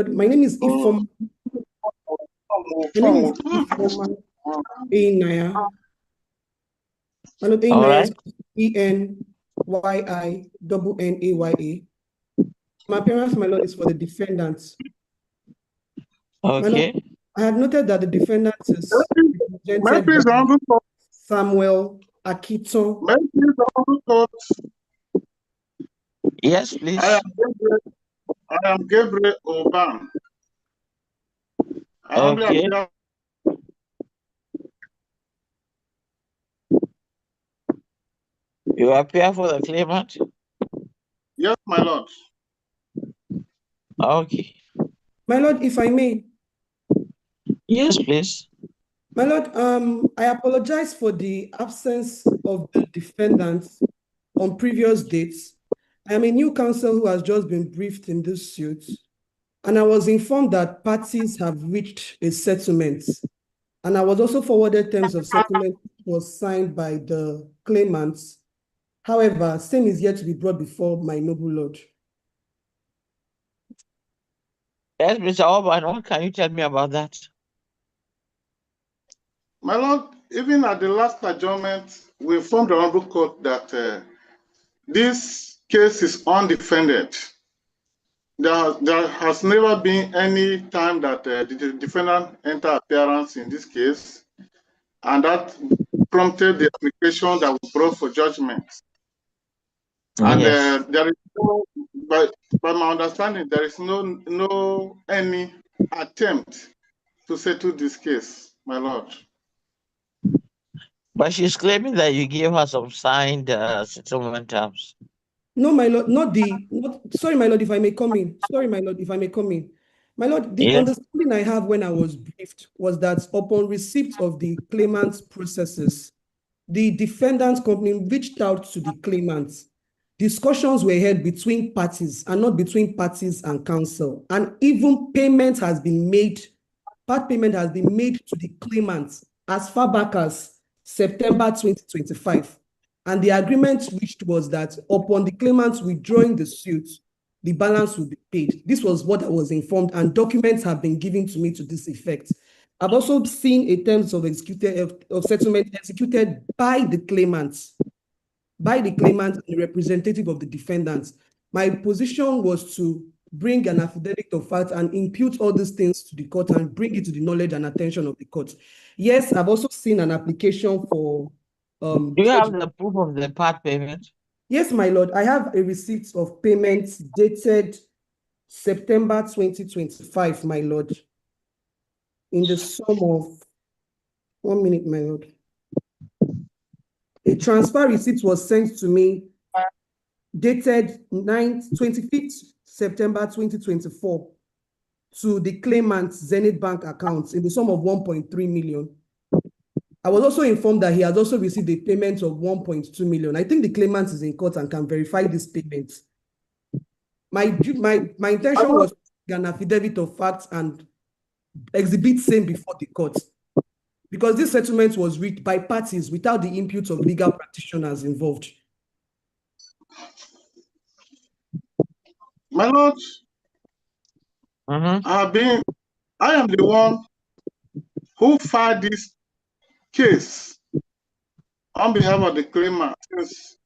My name is Ifoma. My name is Ifoma Enaya. My Lord, Enaya is ENYINNAYA. My appearance, my Lord, is for the defendants. Okay. My Lord, I have noted that the defendant is represented by Samuel Akito. Yes, please. I am Gabriel Oban. Okay. You appear for the claimant? Yes, my Lord. Okay. My Lord, if I may. Yes, please. My Lord, I apologize for the absence of the defendants on previous dates. I am a new counsel who has just been briefed in this suit, and I was informed that parties have reached a settlement. And I was also forwarded terms of settlement which was signed by the claimants. However, same is yet to be brought before my noble lord. Yes, Mr. Oban, what can you tell me about that? My Lord, even at the last adjournment, we informed the Honorable Court that this case is undefended. There has never been any time that the defendant entered appearance in this case, and that prompted the application that we brought for judgment. And yes. There is no, by my understanding, there is no any attempt to settle this case, my Lord. But she's claiming that you gave her some signed settlement terms. No, my lord, sorry, my lord, if I may come in. Sorry, my lord, if I may come in. My lord, the understanding I have when I was briefed was that upon receipt of the claimant's processes, the defendant company reached out to the claimants. Discussions were held between parties and not between parties and counsel. And even payment has been made, part payment has been made to the claimants as far back as September 2025. And the agreement reached was that upon the claimants withdrawing the suit, the balance will be paid. This was what I was informed, and documents have been given to me to this effect. I've also seen a terms of settlement executed by the claimants, and the representative of the defendants. My position was to bring an affidavit of fact and impute all these things to the court and bring it to the knowledge and attention of the court. Yes, I've also seen an application for do you have the proof of the part payment? Yes, my lord. I have a receipt of payment dated September 2025, my lord, in the sum of 1 minute, my lord. A transfer receipt was sent to me dated 25th September 2024 to the claimant's Zenith Bank account in the sum of 1.3 million. I was also informed that he has also received a payment of 1.2 million. I think the claimant is in court and can verify this payment. My intention was to get an affidavit of facts and exhibit same before the court, because this settlement was reached by parties without the input of legal practitioners involved. My lord, I am the one who filed this case on behalf of the claimant since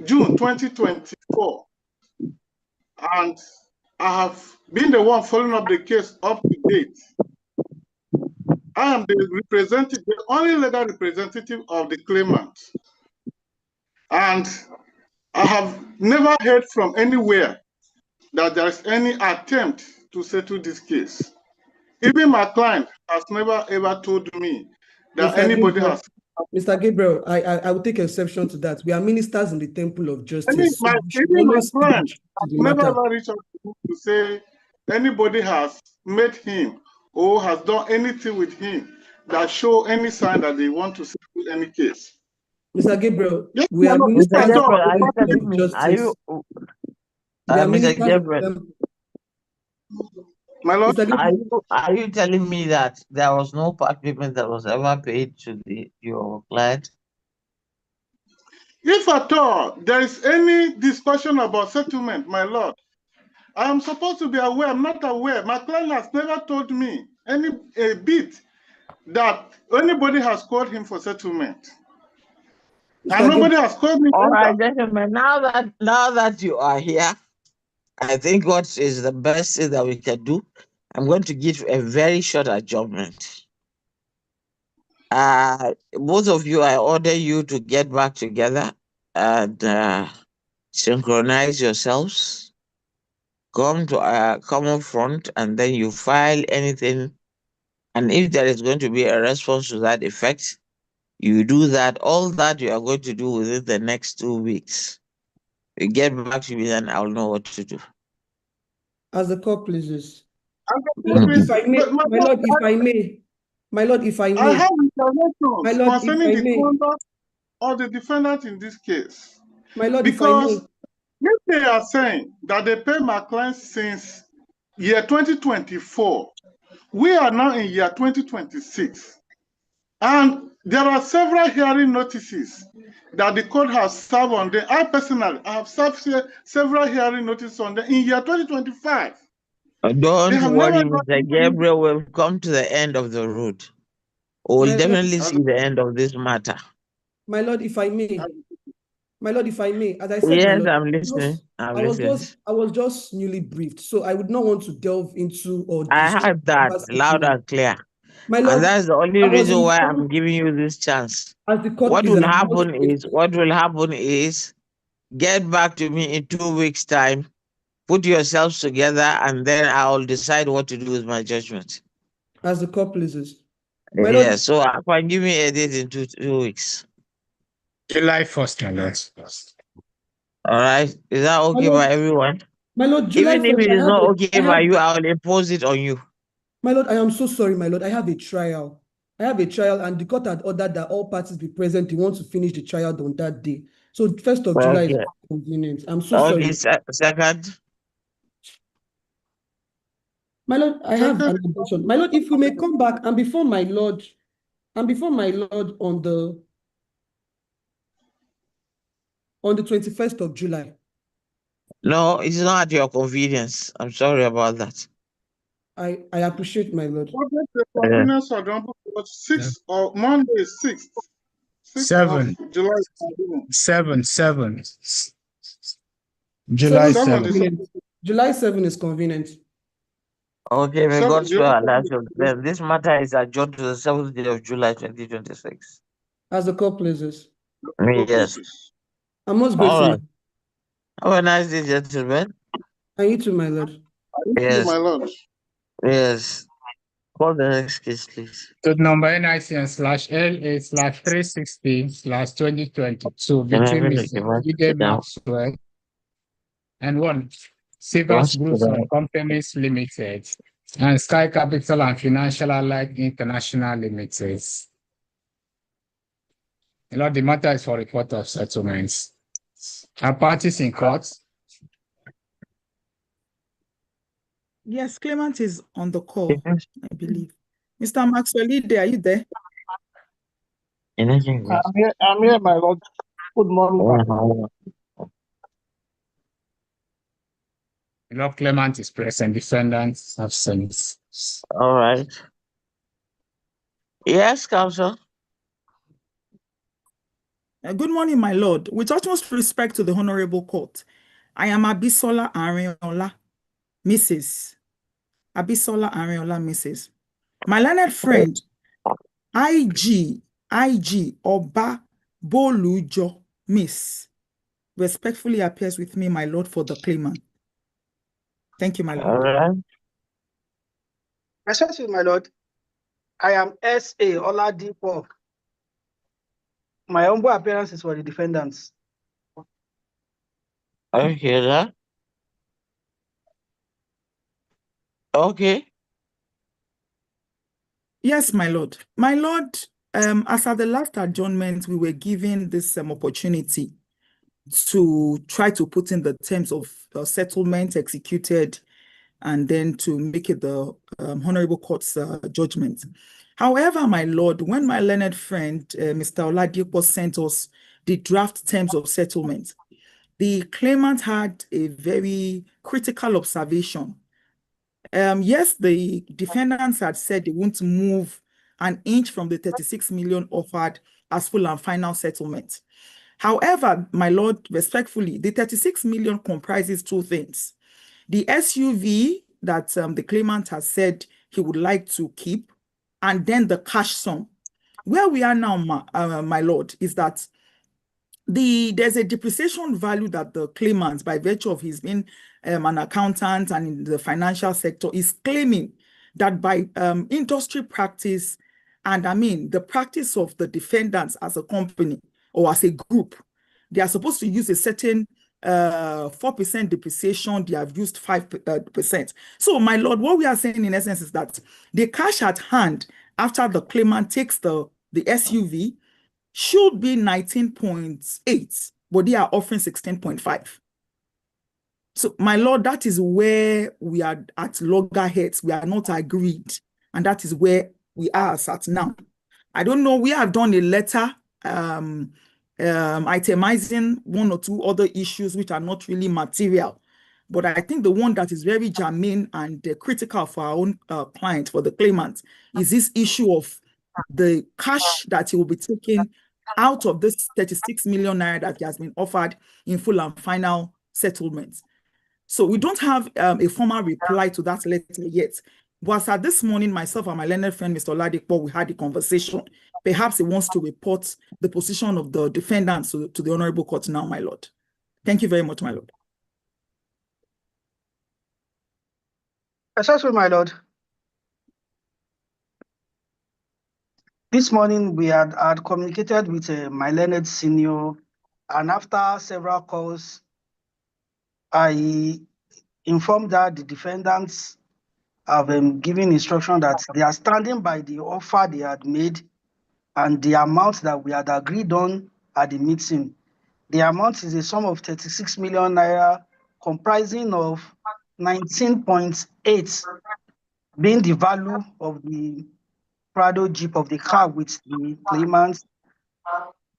June 2024. And I have been the one following up the case up to date. I am the only legal representative of the claimant. And I have never heard from anywhere that there is any attempt to settle this case. Even my client has never ever told me that anybody has. Mr. Gabriel, I will take exception to that. We are ministers in the temple of justice. Even my client has never ever reached out to me to say anybody has met him or has done anything with him that show any sign that they want to settle any case. Mr. Gabriel, yes, we are ministers of justice. Mr. Gabriel, my lord, are you telling me that there was no part payment that was ever paid to your client? If at all there is any discussion about settlement, my lord, I am supposed to be aware. I'm not aware. My client has never told me a bit that anybody has called him for settlement. And nobody has called me. All right, gentlemen, now that you are here, I think what is the best thing that we can do, I'm going to give a very short adjournment. Both of you, I order you to get back together and synchronize yourselves. Come to a common front, and then you file anything. And if there is going to be a response to that effect, you do that. All that you are going to do within the next 2 weeks. You get back to me, then I'll know what to do. As the court pleases. If I may, my lord, if I may, my lord, if I may. I have information my lord, concerning if I the may. conduct of the defendant in this case. My lord, because if I may. if they are saying that they pay my clients since year 2024, we are now in year 2026. And there are several hearing notices that the court has served on them. I personally have served several hearing notices on them in year 2025. Don't worry, Mr. Gabriel. We'll come to the end of the road. We'll definitely see the end of this matter. My lord, if I may. My lord, if I may, as I said, yes, my lord, I'm listening. I was just newly briefed, so I would not want to delve into or I heard that loud and clear. My lord, and that's the only reason why I'm giving you this chance. As the court What will happen is get back to me in 2 weeks' time, put yourselves together, and then I'll decide what to do with my judgment. As the court pleases. Yeah, so I can give me a date in 2 weeks. July 1st, my lord. All right. Is that okay by everyone? My lord, July 1st. Even if it is not okay by you, I will impose it on you. My lord, I am so sorry, my lord. I have a trial. And the court had ordered that all parties be present. They want to finish the trial on that day. So 1st of July is convenient. I'm so sorry. Second. My lord, I have an addition. My lord, if we may come back and before my lord on the 21st of July. No, it's not at your convenience. I'm sorry about that. I appreciate, my lord. The convenience of Monday 6th. 7. July 7. July 7. July 7 is convenient. Okay, may God spare our lives. This matter is adjourned to the 7th day of July 2026. As the court pleases. Yes. I'm most grateful. All right. Have a nice day, gentlemen. And you too, my lord. Yes. My lord. Yes. Call the next case, please. To number NICN/LA/360/2022 between Mr. Ide Maxwell and one Sivas Groups and Companies Limited and Sky Capital and Financial Allied International Limited. The matter is for report of settlements. Are parties in court? Yes, Clement is on the call, I believe. Mr. Maxwell, are you there? I'm here, my lord. Good morning. Clement is present, defendants absent. All right. Yes, counsel. Good morning, my lord. With utmost respect to the Honorable Court, I am Abisola Arinola, Mrs. Abisola Arinola, Mrs. My learned friend, IG Oba Bolujo, Miss, respectfully appears with me, my lord, for the claimant. Thank you, my lord. All right. Respectfully, my lord, I am S.A. Oladipo. My humble appearance is for the defendants. I hear that. Okay. Yes, my lord. My lord, as at the last adjournment, we were given this opportunity to try to put in the terms of settlement executed and then to make it the Honorable Court's judgment. However, my lord, when my learned friend, Mr. Oladipo, sent us the draft terms of settlement, the claimant had a very critical observation. Yes, the defendants had said they won't move an inch from the 36 million offered as full and final settlement. However, my lord, respectfully, the 36 million comprises two things. The SUV that the claimant has said he would like to keep, and then the cash sum. Where we are now, my lord, is that there's a depreciation value that the claimant, by virtue of his being an accountant and in the financial sector, is claiming that by industry practice, and I mean the practice of the defendants as a company or as a group, they are supposed to use a certain 4% depreciation. They have used 5%. So, my lord, what we are saying in essence is that the cash at hand after the claimant takes the SUV should be 19.8, but they are offering 16.5. So, my lord, that is where we are at loggerheads. We are not agreed, and that is where we are at now. I don't know. We have done a letter itemizing one or two other issues which are not really material. But I think the one that is very germane and critical for our own client, for the claimant, is this issue of the cash that he will be taking out of this 36 million naira that he has been offered in full and final settlement. So we don't have a formal reply to that letter yet. But at this morning, myself and my learned friend, Mr. Oladipo, we had a conversation. Perhaps he wants to report the position of the defendants to the Honorable Court now, my lord. Thank you very much, my lord. Essentially, my lord. This morning, we had communicated with my learned senior, and after several calls, I informed that the defendants have given instruction that they are standing by the offer they had made and the amount that we had agreed on at the meeting. The amount is a sum of 36 million naira, comprising of 19.8 being the value of the Prado Jeep of the car with the claimants,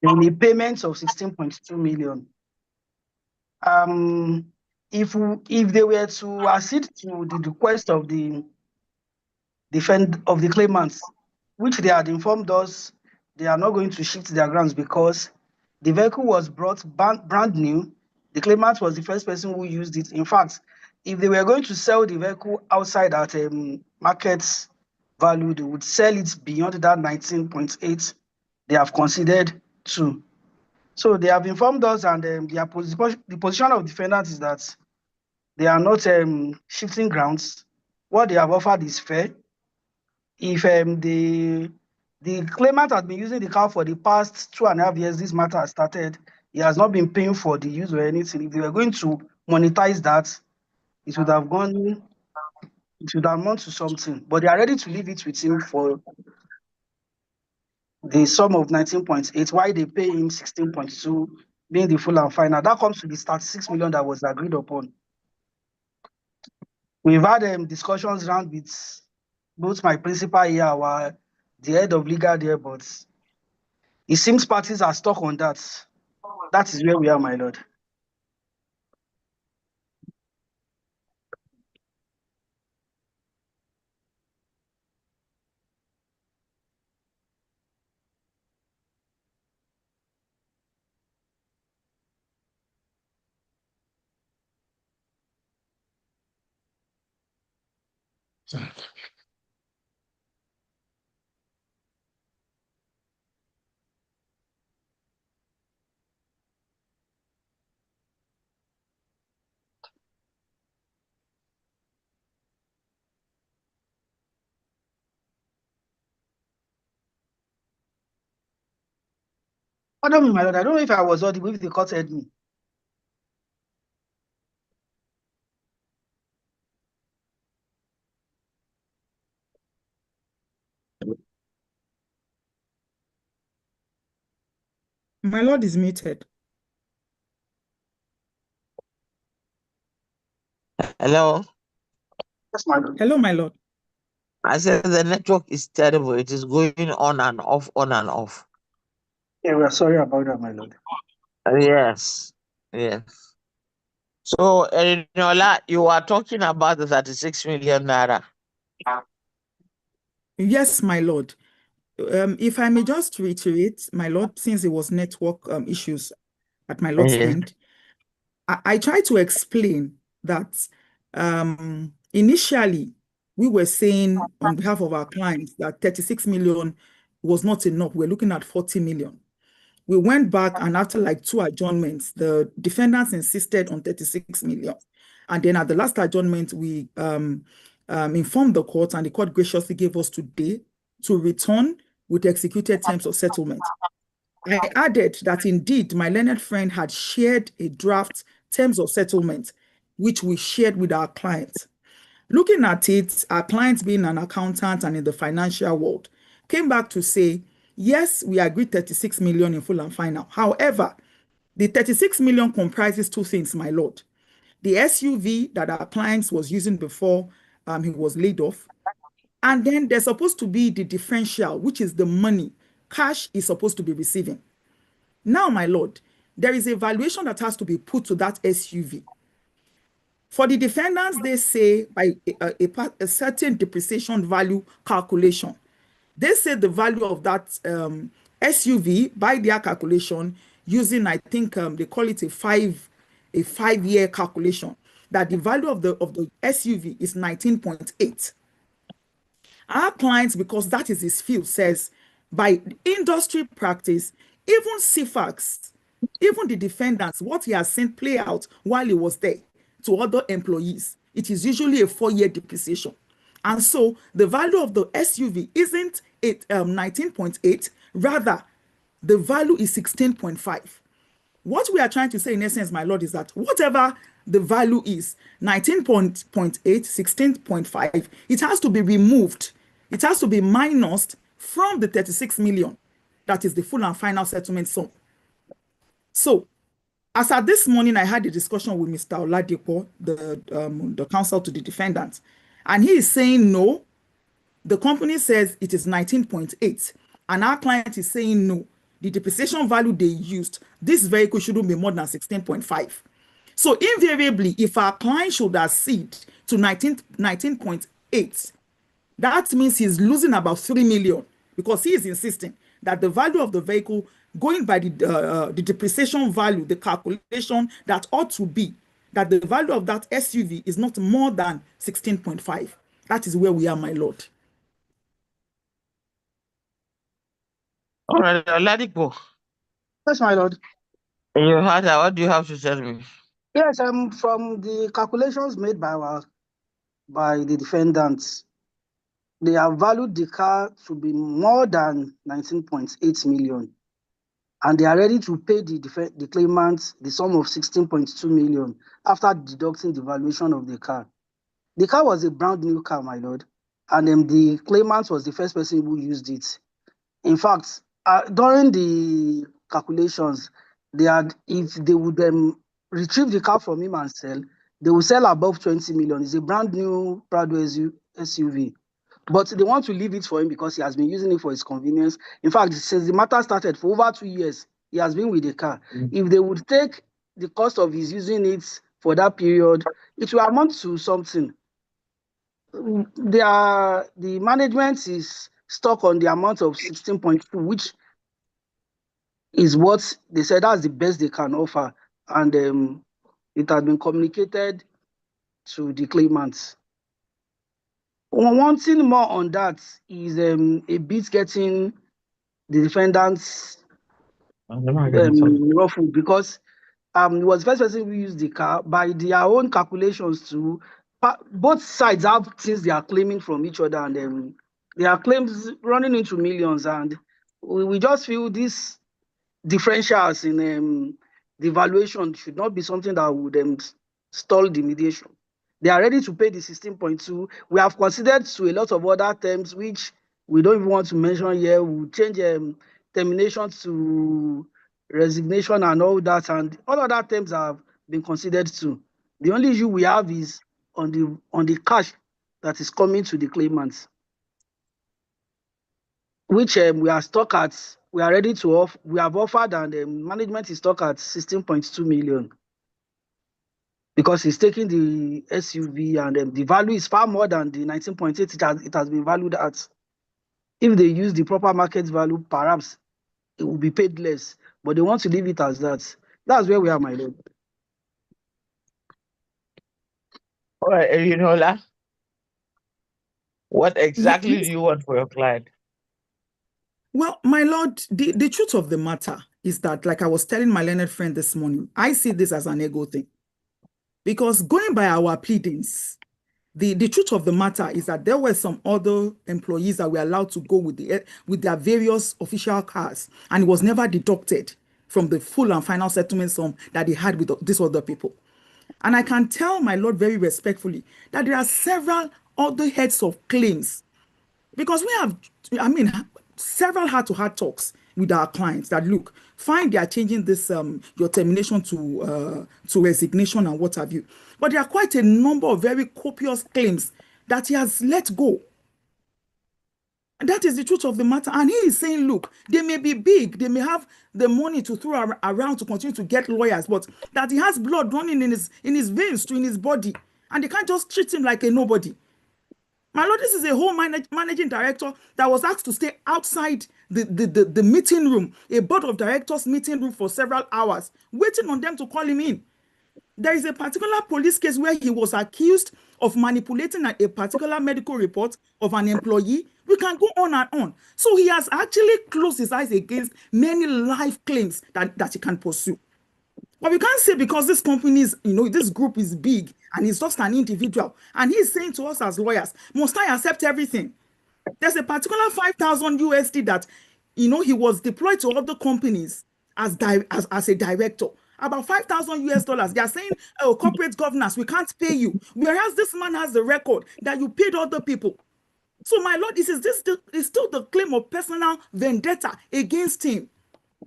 then the payments of 16.2 million. If they were to accede to the request of the claimants, which they had informed us, they are not going to shift their grounds because the vehicle was brought brand new. The claimant was the first person who used it. In fact, if they were going to sell the vehicle outside at market value, they would sell it beyond that 19.8 they have considered to. So they have informed us, and the position of defendants is that they are not shifting grounds. What they have offered is fair. If the claimant has been using the car for the past 2.5 years, this matter has started, he has not been paying for the use or anything. If they were going to monetize that, it would have amount to something. But they are ready to leave it with him for the sum of 19.8, while they pay him 16.2, being the full and final. That comes to the 36 million that was agreed upon. We've had discussions around with both my principal here, the head of legal there, but it seems parties are stuck on that. That is where we are, my lord. Pardon me, my lord. I don't know if I was audible, if the court heard me. My lord is muted. Hello? Yes, my lord. Hello, my lord. I said the network is terrible. It is going on and off, on and off. Yeah, we are sorry about that, my lord. Yes. Yes. So, Erinola, you are talking about the 36 million naira. Yes, my lord. If I may just reiterate, my lord, since it was network issues at my lord's Yes. end, I try to explain that initially we were saying on behalf of our clients that 36 million was not enough. We're looking at 40 million. We went back, and after like 2 adjournments, the defendants insisted on 36 million. And then at the last adjournment, we informed the court, and the court graciously gave us today to return with executed terms of settlement. I added that indeed my learned friend had shared a draft terms of settlement, which we shared with our clients. Looking at it, our client being an accountant and in the financial world, came back to say, yes, we agreed 36 million in full and final. However, the 36 million comprises 2 things, my lord. The SUV that our client was using before he was laid off. And then there's supposed to be the differential, which is the money cash is supposed to be receiving. Now, my lord, there is a valuation that has to be put to that SUV. For the defendants, they say by a certain depreciation value calculation. They say the value of that SUV by their calculation using, I think they call it a 5-year calculation, that the value of the SUV is 19.8. Our clients, because that is his field, says by industry practice, even CFAX, even the defendants, what he has seen play out while he was there to other employees, it is usually a 4-year depreciation. And so the value of the SUV isn't 19.8, rather the value is 16.5. What we are trying to say in essence, my lord, is that whatever the value is, 19.8, 16.5, it has to be removed. It has to be minused from the 36 million. That is the full and final settlement sum. So, as at this morning, I had a discussion with Mr. Oladipo, the counsel to the defendant, and he is saying no. The company says it is 19.8, and our client is saying no. The depreciation value they used, this vehicle shouldn't be more than 16.5. So invariably, if our client should accede to 19.8, that means he's losing about 3 million, because he is insisting that the value of the vehicle, going by the depreciation value, the calculation that ought to be, that the value of that SUV is not more than 16.5. That is where we are, my lord. All right, Oladipo, Yes, my lord. you heard that. What do you have to tell me? Yes, from the calculations made by the defendants, they have valued the car to be more than 19.8 million. And they are ready to pay the claimants the sum of 16.2 million after deducting the valuation of the car. The car was a brand new car, my lord, and the claimant was the first person who used it. In fact, during the calculations, if they would retrieve the car from him and sell, they will sell above 20 million. It's a brand new Prado SUV. But they want to leave it for him because he has been using it for his convenience. In fact, since the matter started, for over 2 years, he has been with the car. If they would take the cost of his using it for that period, it will amount to something. The management is stuck on the amount of 16.2, which is what they said that's the best they can offer. And it has been communicated to the claimants. One thing more on that is a bit getting the defendants ruffled, because it was the first person who used the car. By their own calculations too, both sides have things they are claiming from each other, and there are claims running into millions, and we just feel this differentials in the valuation should not be something that would stall the mediation. They are ready to pay the 16.2. We have considered to a lot of other terms, which we don't even want to mention here. We'll change termination to resignation and all that, and all other terms have been considered too. The only issue we have is on the cash that is coming to the claimants, which we are stuck at. We are ready to off. We have offered, and management is stuck at 16.2 million. because he's taking the SUV and the value is far more than the 19.8 it has been valued at. If they use the proper market value, perhaps it will be paid less, but they want to leave it as that. That's where we are, my lord. All right, Erinola, what exactly Yes. do you want for your client? Well, my lord, the truth of the matter is that, like I was telling my learned friend this morning, I see this as an ego thing. Because going by our pleadings, the truth of the matter is that there were some other employees that were allowed to go with their various official cars, and it was never deducted from the full and final settlement sum that they had with these other people. And I can tell my lord very respectfully that there are several other heads of claims, because we have, I mean, several heart-to-heart talks with our clients that, look, fine, they are changing this your termination to resignation and what have you, but there are quite a number of very copious claims that he has let go. And that is the truth of the matter. And he is saying, look, they may be big, they may have the money to throw around to continue to get lawyers, but that he has blood running in his veins, in his body, and they can't just treat him like a nobody. My lord, this is a whole managing director that was asked to stay outside the meeting room, a board of directors meeting room, for several hours, waiting on them to call him in. There is a particular police case where he was accused of manipulating a particular medical report of an employee. We can go on and on. So he has actually closed his eyes against many life claims that he can pursue. But we can't say because this company is, this group is big and he's just an individual, and he's saying to us as lawyers, must I accept everything? There's a particular 5,000 USD that, he was deployed to other companies as a director. About 5,000 US dollars. They are saying, oh, corporate governance, we can't pay you. Whereas this man has the record that you paid other people. So, my lord, is still the claim of personal vendetta against him.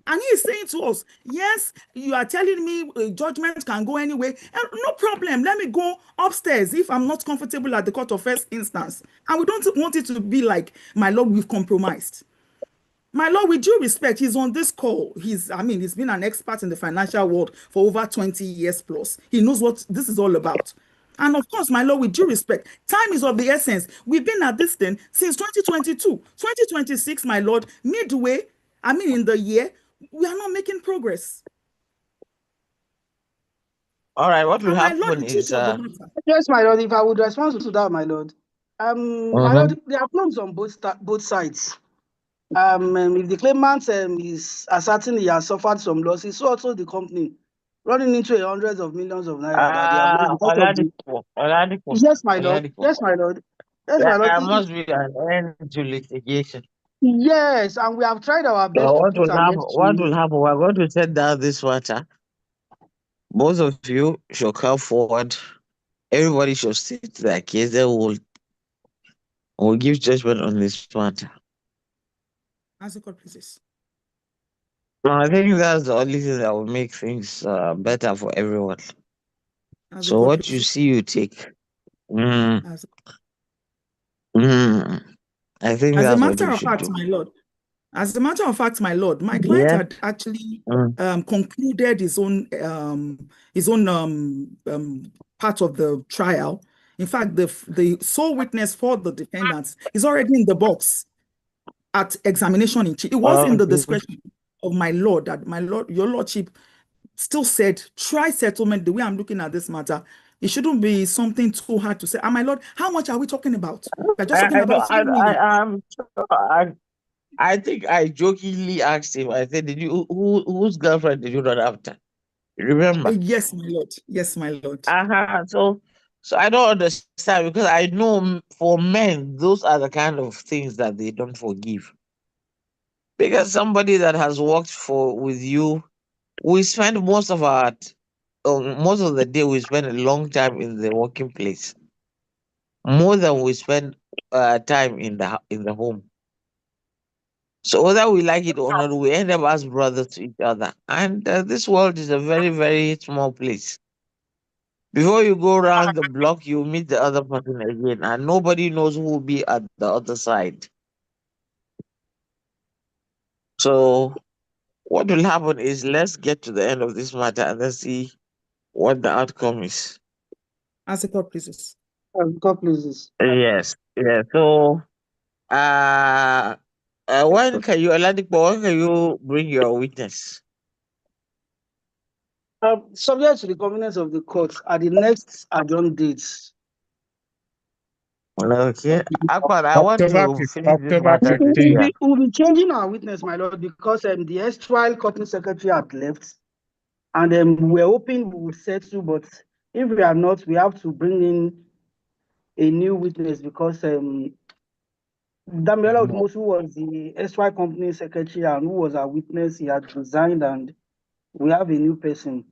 And he is saying to us, yes, you are telling me judgment can go anyway. No problem. Let me go upstairs if I'm not comfortable at the court of first instance. And we don't want it to be like, my lord, we've compromised. My lord, with due respect, he's on this call. He's been an expert in the financial world for over 20 years plus. He knows what this is all about. And of course, my lord, with due respect, time is of the essence. We've been at this thing since 2022. 2026, my lord, midway, in the year, we are not making progress. All right, what will And my lord, happen the truth is of the matter. Yes, my lord, if I would respond to that, my lord. My lord, there are claims on both sides. If the claimant is asserting he has suffered some losses, so also the company running into hundreds of millions of naira that they have lost because of the. Oladipo, Yes, my lord. Oladipo. Yes, my lord. Yes, my lord. There must be an end to litigation. Yes, and we have tried our best to put an end to What it. will happen? We're going to set down this matter. Both of you should come forward. Everybody should state their case. Then we'll give judgment on this matter. As the court pleases. I think that's the only thing that will make things better for everyone. As the So court what you pleases. see, you take. Mm, As I think a that's what matter we of should fact, do. my lord. As a matter of fact, my lord, my client Yeah. had actually Mm. concluded his own part of the trial. In fact, the sole witness for the defendants is already in the box at examination in chief. It was in the Okay. discretion of my lord that, my lord, your lordship still said try settlement. The way I'm looking at this matter, it shouldn't be something too hard to say. And my lord, how much are we talking about? We're just talking about 3 million. I'm sure. I think I jokingly asked him. I said, "Did you whose girlfriend did you run after?" You remember? Yes, my lord. Yes, my lord. So I don't understand because I know for men those are the kind of things that they don't forgive. Because somebody that has worked for with you, we spend most of the day we spend a long time in the working place, more than we spend time in the home. So whether we like it or not, we end up as brothers to each other. And this world is a very, very small place. Before you go around the block, you meet the other person again, and nobody knows who will be at the other side. So what will happen is let's get to the end of this matter and let's see what the outcome is. As the court pleases. God pleases. Yes. Yeah. So, when can you bring your witness? Subject to the convenience of the court at the next adjourned dates. Okay. Akbar, I want to finish this October matter this 15th. year. We'll be changing our witness, my lord, because the erstwhile company secretary had left, and we're hoping we will settle, but if we are not, we have to bring in a new witness because Damiela Odumosu, who was the erstwhile company secretary and who was our witness, he had resigned, and we have a new person.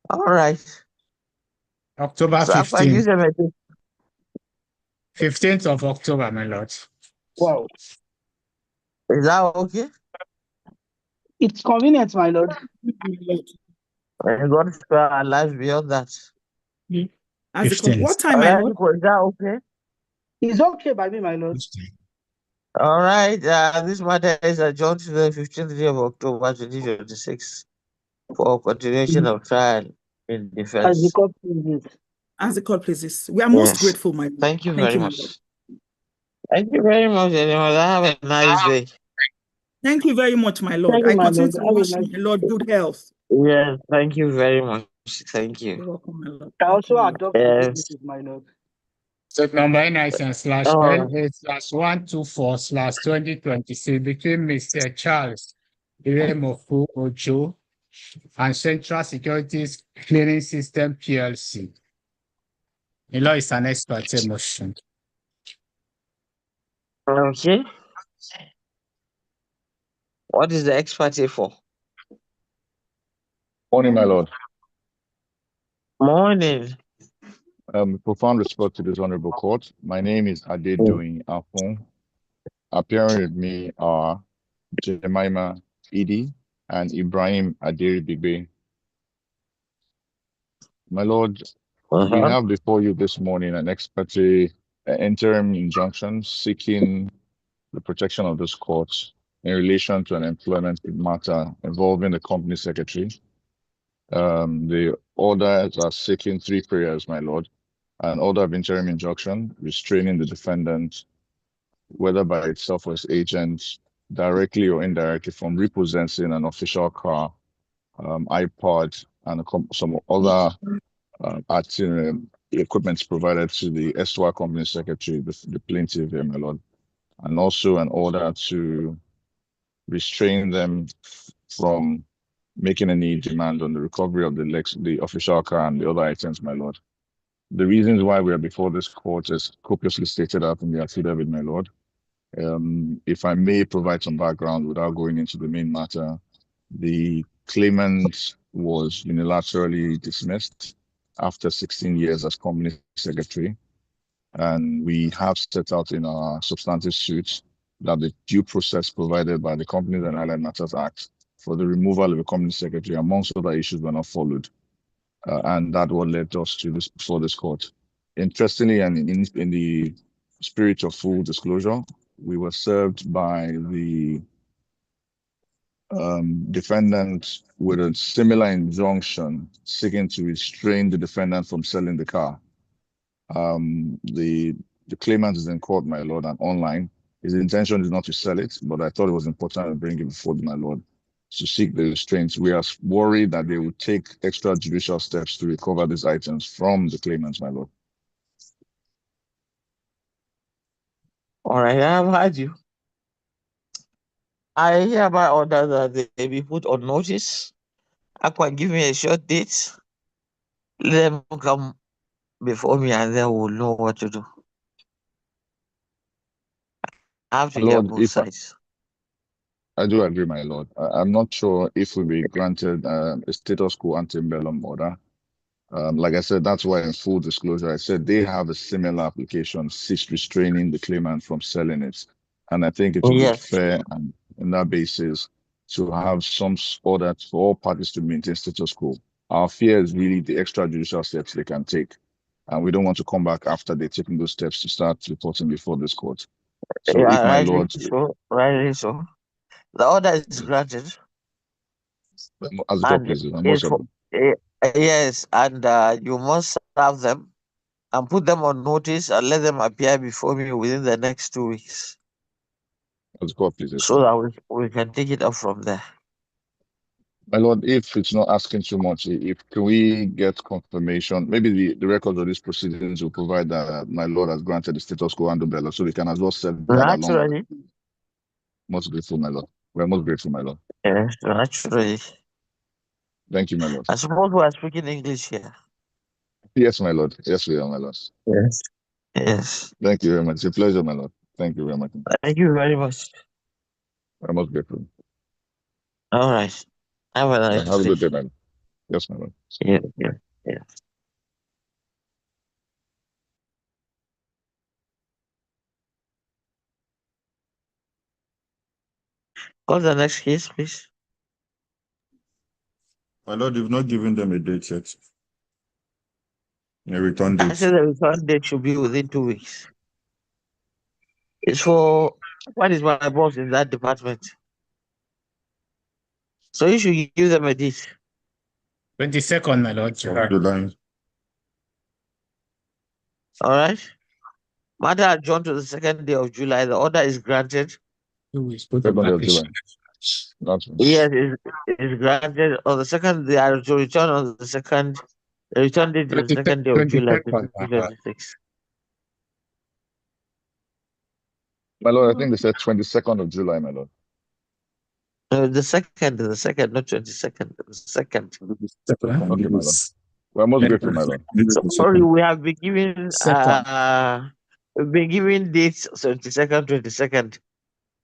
All right. October So Akbar, give 15th. them a date. 15th of October, my lord. Wow. Is that okay? It's convenient, my lord. And God spare our lives beyond that. As the 15th. what time, All my right, lord? is that okay? It's okay by me, my lord. All right. This matter is adjourned to the 15th day of October 2026 for continuation of trial in As the defense. court pleases. As the court pleases. We are most Yes. grateful, my lord. Thank you Thank very you, my much. lord. Thank you very much, anyone. Have a nice day. Thank you very much, my lord. Thank you, I my continue lord. to Have a wish nice my lord good health. Yes, thank you very much. Thank you. You're welcome, my lord. I Thank also you, my lord. adopt the Yes. witnesses, my lord. Set number NISN slash All right. L8/124 slash 2026 between Mr. Charles Iremofu Ojo and Central Securities Clearing System PLC. The law is an ex parte motion. Okay. What is the ex parte for? Morning, my lord. Morning. Profound respect to this honorable court. My name is Adedoyin Afon. Appearing with me are Jemima Idi and Ibrahim Adiri Bigbe. My lord, we have before you this morning an ex parte interim injunction seeking the protection of this court in relation to an employment matter involving the company secretary. The orders are seeking three prayers, my lord. An order of interim injunction restraining the defendant, whether by itself or its agent, directly or indirectly, from repossessing an official car, iPod, and some other acting equipment provided to the erstwhile company secretary, the plaintiff here, my lord. And also an order to restrain them from making any demand on the recovery of the official car and the other items, my lord. The reasons why we are before this court is copiously stated out in the affidavit, my lord. If I may provide some background without going into the main matter, the claimant was unilaterally dismissed after 16 years as company secretary. And we have set out in our substantive suit that the due process provided by the Companies and Allied Matters Act for the removal of a company secretary, amongst other issues, were not followed. And that what led us to this before this court. Interestingly, and in the spirit of full disclosure, we were served by the defendant with a similar injunction seeking to restrain the defendant from selling the car. The claimant is in court, my lord, and online. His intention is not to sell it, but I thought it was important to bring it before my lord to seek the restraints. We are worried that they will take extrajudicial steps to recover these items from the claimants, my lord. All right, I have heard you. I hereby order that they be put on notice. Aqua, give me a short date. Let them come before me and then we'll know what to do. I have to My hear lord, both sides. I do agree, my lord. I'm not sure if we'll be granted a status quo ante bellum order. Like I said, that's why in full disclosure, I said they have a similar application, cease restraining the claimant from selling it. And I think it would be fair and on that basis to have some order for all parties to maintain status quo. Our fear is really the extrajudicial steps they can take. And we don't want to come back after they've taken those steps to start reporting before this court. So Yeah, if my lord, rightly so. The order is granted. as the court pleases, and most of them. Yes, and you must serve them and put them on notice and let them appear before me within the next 2 weeks, Let's go, please. Yes, so sir. that we can take it up from there. My lord, if it's not asking too much, if can we get confirmation? Maybe the records of these proceedings will provide that my lord has granted the status quo and umbrella, so we can as well serve that along. Naturally, Most grateful, my lord. We're most grateful, my lord. yes, naturally. Thank you, my lord. I suppose we are speaking English here. Yes, my lord. Yes, we are, my lord. Yes. Yes. Thank you very much. It's a pleasure, my lord. Thank you very much. Thank you very much. I'm most grateful. All right. Have a nice Have a day. good day, man. Yes, my lord. Yeah, yeah, yeah. Call the next case, please. My lord, you've not given them a date yet. A return I date. said the return date should be within 2 weeks. It's for what is my boss in that department. So you should give them a date. 22nd, my lord. July. All right. Matter adjourned to the 2nd day of July. The order is granted. 2 weeks. Put Second the day of application. Yes, it's granted on the 2nd. They are to return on the 2nd. The return date is the 2nd day of July 2026. My lord, I think they said 22nd of July, my lord. The second, not 22nd. The second. Okay, my lord. We're most grateful, my lord. Sorry, we have been given Second. we've been given dates 22nd.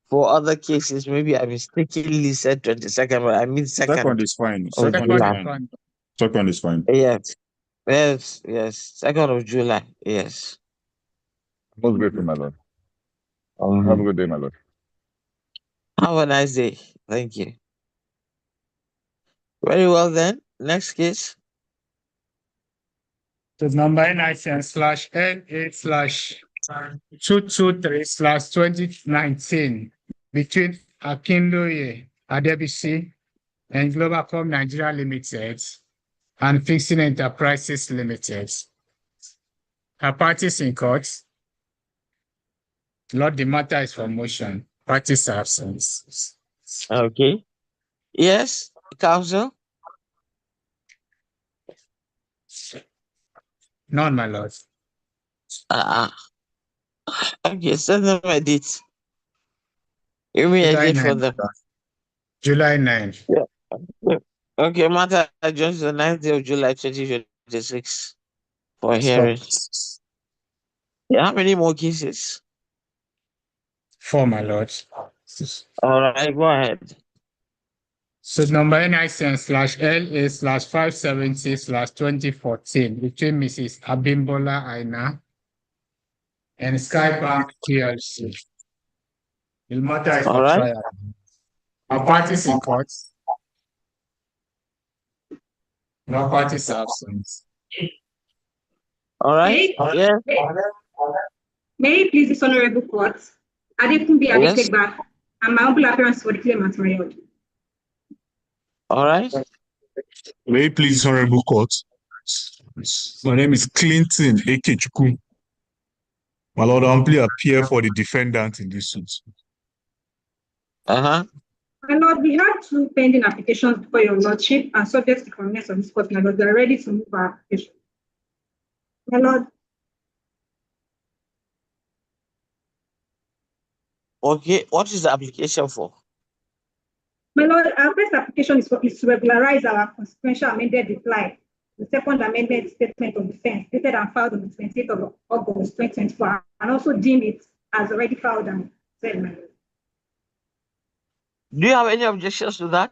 For other cases, maybe I mistakenly said 22nd, but I mean 2nd. Second is fine. of Second is July. fine. Second is fine. Yes. 2nd of July. Yes. Most grateful, my lord. Have a good day, my lord. Have a nice day. Thank you. Very well then. Next case. The number NICN/L8/223/2019 between Akindoye Adebisi and Globalcom Nigeria Limited and Fixing Enterprises Limited. Her parties in court. Lord, the matter is for motion. Parties are absent. Okay. Yes, counsel. None, my lord. Okay, send them a date. Give me a July date for 9. them. July 9. Yeah. Okay, matter adjourned to the 9th day of July 2026 for hearing. Yeah, how many more cases? 4, my lord. All right, go ahead. So number NICN/LA/570/2014 between Mrs. Abimbola Aina and Skybank PLC. The matter is All for right. trial. Our parties in court. No parties are absent. All right. Yeah. May I please this honorable court? Adekunbi Yes. Adetegba and my humble appearance for the claimant, my lord. All right. May it please honorable court. My name is Clinton Ekechukwu. My lord, I humbly appear for the defendant in this suit. Uh-huh. My lord, we have 2 pending applications before your lordship and subject to the convenience of this court, my lord. We are ready to move our application. My lord. Okay, what is the application for? My lord, our first application is to regularize our consequential amended reply, the second amended statement of defense, dated and filed on the 28th of August 2024, and also deem it as already filed and said, my lord. Do you have any objections to that?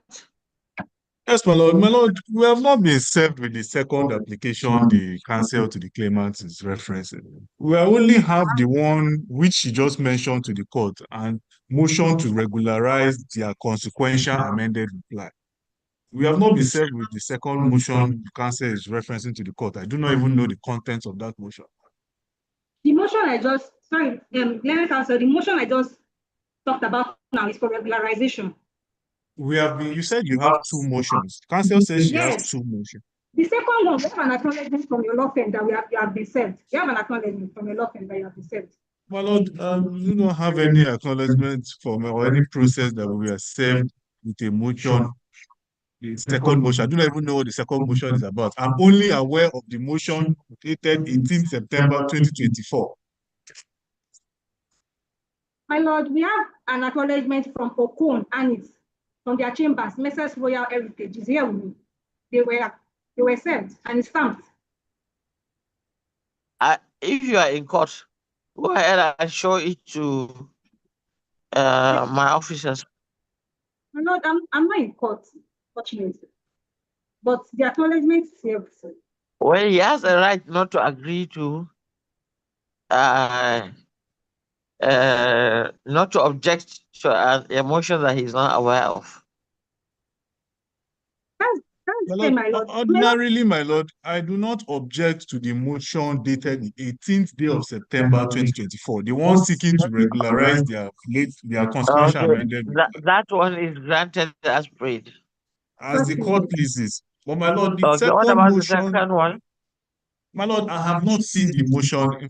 Yes, my lord. My lord, we have not been served with the second application the counsel to the claimant is referencing. We only have the one which he just mentioned to the court and motion to regularize their consequential amended reply. We have not been served with the second motion the counsel is referencing to the court. I do not even know the contents of that motion. The motion I just, Learned Counsel, the motion I just talked about now is for regularization. You said you have 2 motions. Counsel says she has 2 motions. The second one, we have an acknowledgement from your law firm that you have been served. We have an acknowledgement from your law firm that you have been served. My Lord, we don't have any acknowledgement from or any process that we are served with a motion. The second motion, I don't even know what the second motion is about. I'm only aware of the motion dated 18 September 2024. My Lord, we have an acknowledgement from Okon and it's from their chambers, Messrs. Royal Heritage is here with me. They were sent and it's stamped. If you are in court, go ahead and show it to my officers. My Lord, I'm not in court, fortunately. But the acknowledgement is here. Well, he has a right not to agree to not to object to an emotion that he's not aware of. My Lord, ordinarily, my Lord, I do not object to the motion dated the 18th day of September 2024. The one seeking to regularize their constitutional amended. That one is granted as prayed. As the court pleases. But my Lord, the second what about motion, the second one? My Lord, I have not seen the motion.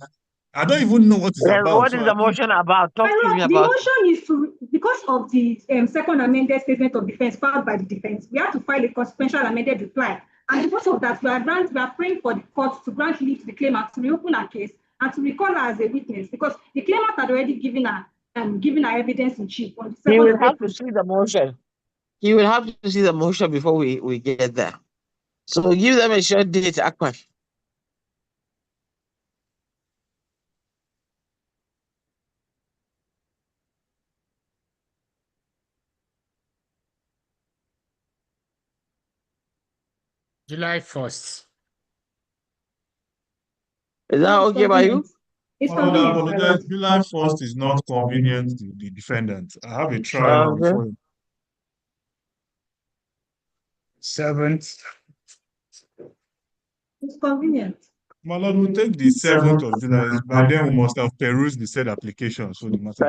I don't even know what it's about. What is the motion about? Talk to me about the motion is to, because of the second amended statement of defense filed by the defense, we have to file a consequential amended reply. And because of that, we are praying for the court to grant leave to the claimant to reopen her case and to recall her as a witness because the claimant had already given her evidence in chief. On the he will have to see the motion. He will have to see the motion before we get there. So give them a short date, Akbar. July 1st. Is that okay by you? It's convenient. July 1st is not convenient to the defendant. I have a trial before him. 7th. It's convenient. My Lord, we'll take the 7th of July. By then, we must have perused the said application. So the matter.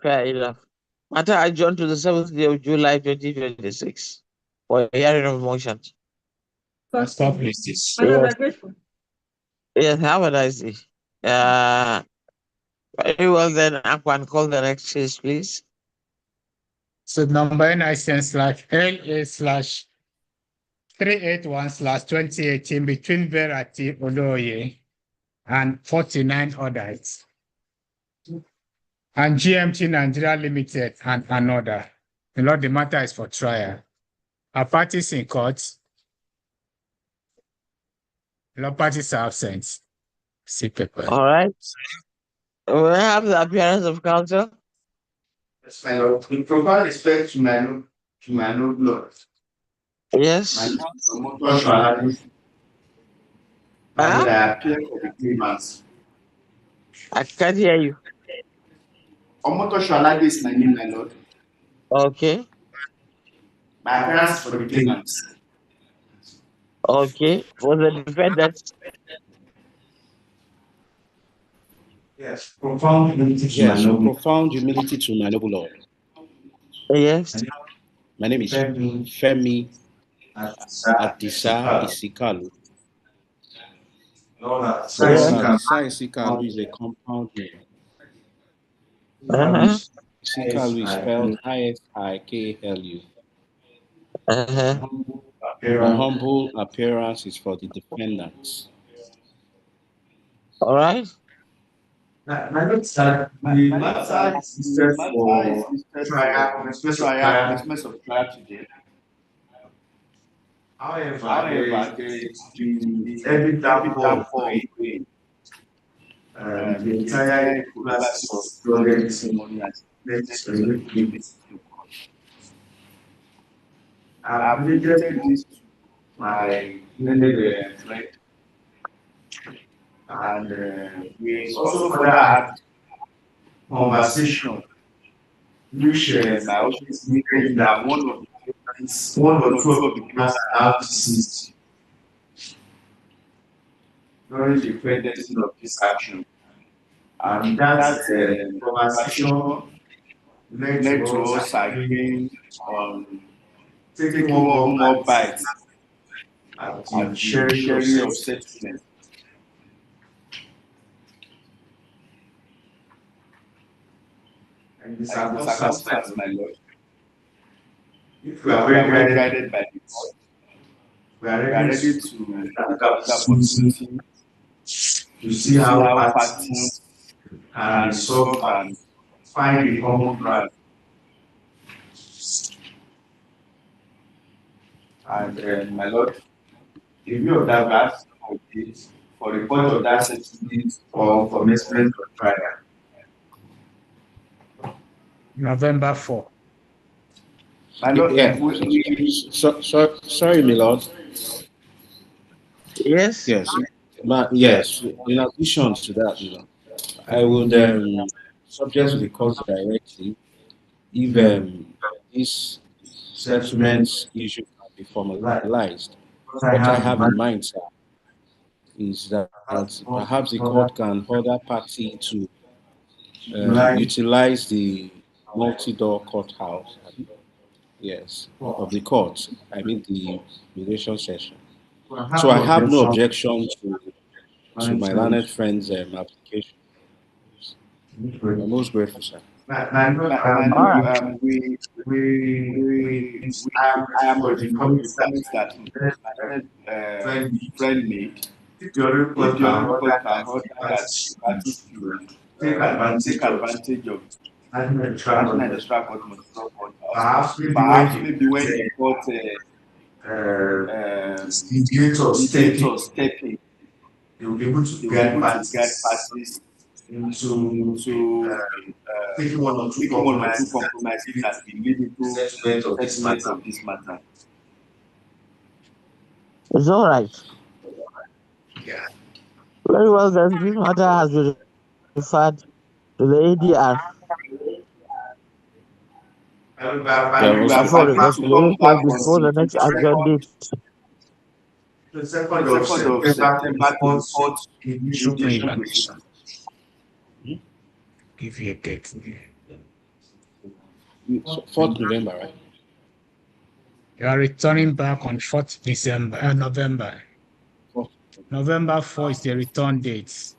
Fair enough. Matter adjourned to the 7th day of July 2026 for hearing of motions. Stop this. Yes, have a nice day. Very well then, Akwan, call the next case, please. So number NICN/LA/381/2018 between Verity Odoye and 49 others. And GMT Nigeria Limited and another. The Lord, the matter is for trial. Our parties in court. No parties are absent. See paper. All right. We have the appearance of counsel. Yes, my Lord. In proper respect to my Lord. Yes. My Lord, and I appear for the claimants. I can't hear you. Omoto Shalade is my name, my Lord. Okay. My appearance for the claimants. Okay. For the defendant. Yes. Profound humility to my noble. Profound humility to my noble Lord. Yes. My name is Femi Adisa Isikalu. Adisa Isikalu is a compound name. Isikalu is spelled Isikalu. My humble appearance is for the defendants. All right. My matter is listed for trial, commencement of trial today. However, there is the evidence for the entire process of flooded testimony as next to I've related this to my friend, and we also further had conversation, which my office indicated that one or two of the claimants are now deceased during the pendency of this action. And that conversation led to us agreeing on taking one more bite at the sharing of settlement. And the circumstance, my Lord, if we are well guided by the Lord, we are ready to take that opportunity to see how parties can resolve and find a common ground. And my Lord, in view of that, we ask for report of that settlement or commencement of trial. November 4. My Lord, sorry, my Lord. Yes. Yes, yes. In addition to that, I would subject to the court directly if this settlement issue can be formalized. What I have in mind, sir, is that perhaps the court can order party to utilize the multi-door courthouse. Yes, of the court. I mean the mediation session. So I have no objection to my learned friend's application. I'm most grateful, sir. My Lord, I am grateful for the comments that my friend made. If the Honorable Court can order that the party to take advantage of National Industrial Court, perhaps maybe when the court mediators step in, they will be able to guide parties into taking one or two compromises that will lead into settlement of this matter. It's all right. Yeah. Very well then. This matter has been referred to the ADR. For reconciliation before the next adjourned date. The 2nd of September to report mediation. Give you a date. 4th November, right? You are returning back on 4th December, November. November 4 is the return date.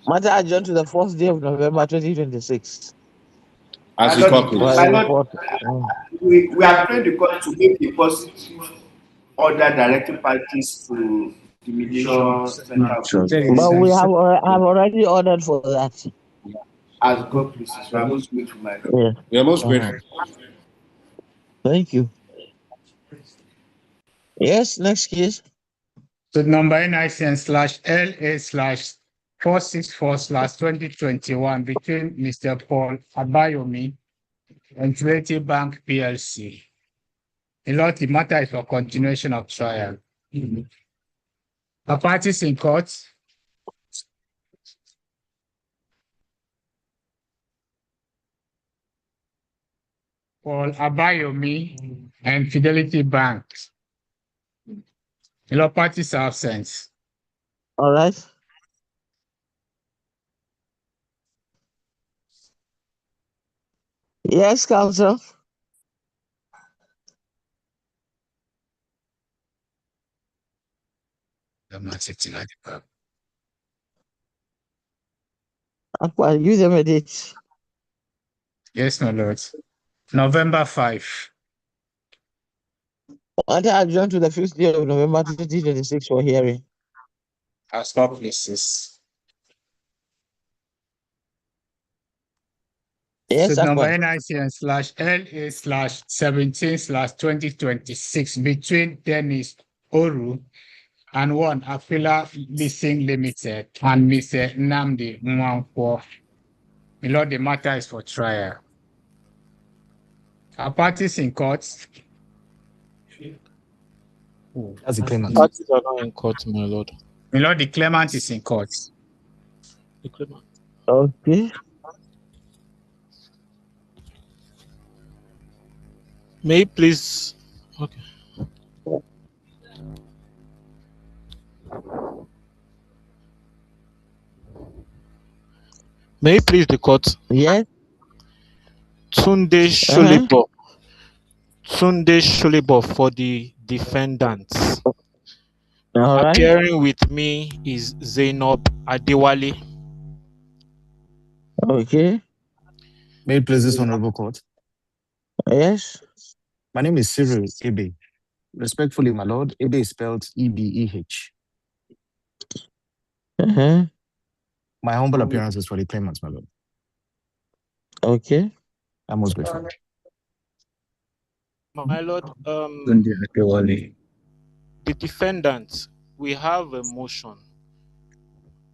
Matter adjourned to the 4th day of November 2026. As the court we are trying the court to make a positive order directing parties to the mediation center. But we have already ordered for that. As God pleases, we are most grateful, my Lord. Yeah. We are most grateful. Thank you. Yes, next case. So number NICN/LA/464/2021 between Mr. Paul Abayomi and Trinity Bank PLC. A lot, the matter is for continuation of trial. The parties in court. Paul Abayomi and Fidelity Bank. The parties are absent. All right. Yes, counsel. I'll give them a date. Yes, my lord. November 5. Until adjourned to the 5th day of November 2026 for hearing. As per places. Yes, so number NICN/LA/17/2026 between Dennis Oru and one Afila Leasing Limited and Mr. Nnamdi Nwankwo. My lord, the matter is for trial. Our parties in court. That's the claimant. Parties are not in court, my lord. My lord, the claimant is in court. The claimant. Okay. May you please. Okay. May you please the court? Yes. Tunde Sholepo. Sunday Shulebo for the defendants. All right. Appearing with me is Zainab Adewale. Okay. May it please this honorable court. Yes. My name is Cyril Ebe. Respectfully, my lord, Ebe is spelled E-B-E-H. My humble appearance is for the claimants, my lord. Okay. I'm most grateful. My lord, the defendants, we have a motion.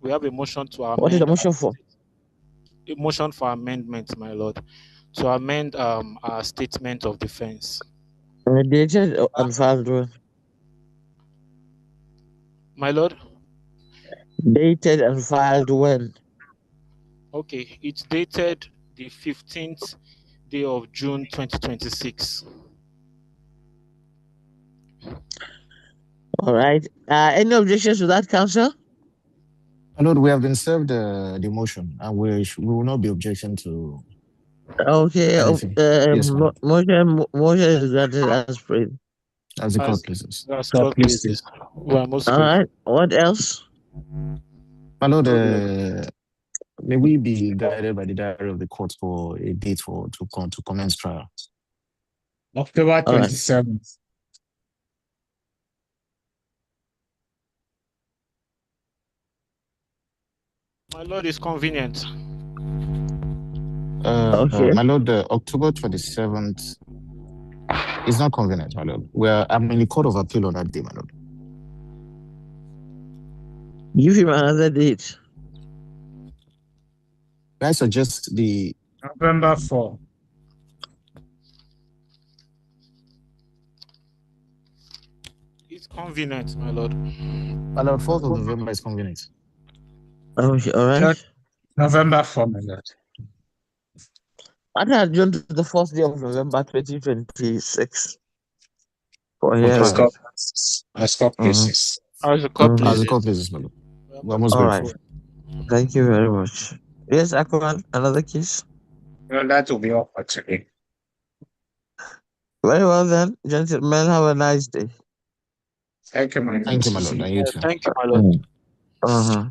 We have a motion to amend. What is the motion for? A motion for amendment, my lord, to amend our statement of defense. Dated and filed when? My lord? Dated and filed when? Okay, it's dated the 15th day of June 2026. All right. Any objections to that, counsel? My lord, we have been served the motion, and we will not be objection to Okay. anything. Yes, my lord. Motion is granted as prayed. As the court pleases. As court pleases. All right. What else? My lord, may we be guided by the diary of the court for a date to commence trial? October 27th. My lord is convenient. Okay. My lord, October 27th is not convenient, my lord. I'm in the court of appeal on that day, my lord. Give him another date. I suggest the November 4. It's convenient, my lord. My lord, 4th of November is convenient. Okay, all right. November 4, my lord. I adjourned to the 4th day of November 2026 for hearing. As court places. As the court As the pleases. court pleases, my lord. We're most All grateful. right. Thank you very much. Yes, Aquaman, another case? Well, that will be all for today. Very well then, gentlemen, have a nice day. Thank you, my lord. Thank you, my lord. And you too. Thank you, my lord. Uh-huh.